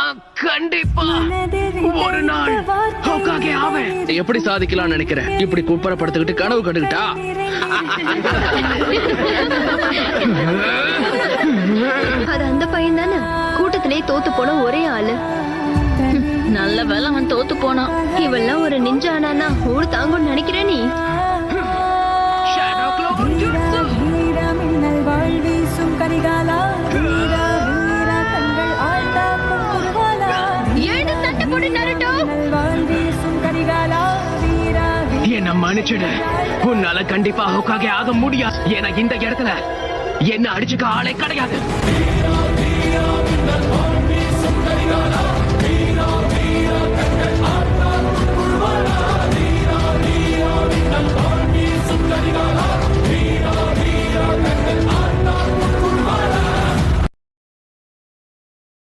நான் கண்டிப்பா ஒரு நாள் ஹோக்காகே ஆவேன். எப்படி சாதிக்கலாம்னு நினைக்கிறேன்? இப்படி குப்பரப்படுத்திக்கிட்டு கனவு கண்டுகிட்டா? அது அந்த பையன் தானே கூட்டத்திலே தோத்து போன ஒரே ஆளு. நல்ல வேலை அவன் தோத்து போனான். இவெல்லாம் ஒரு நிஞ்சா ஆனானா ஊரு தாங்கும்னு நினைக்கிற நீ? Shadow clone jutsu. ஏடு சண்டை போடு நருட்டோ. என்ன மன்னிச்சிடு. உன்னால கண்டிப்பா ஹோக்காகே ஆக முடியாது. ஏன்னா இந்த இடத்துல என்ன அடிச்சுக்க ஆளே கிடையாது.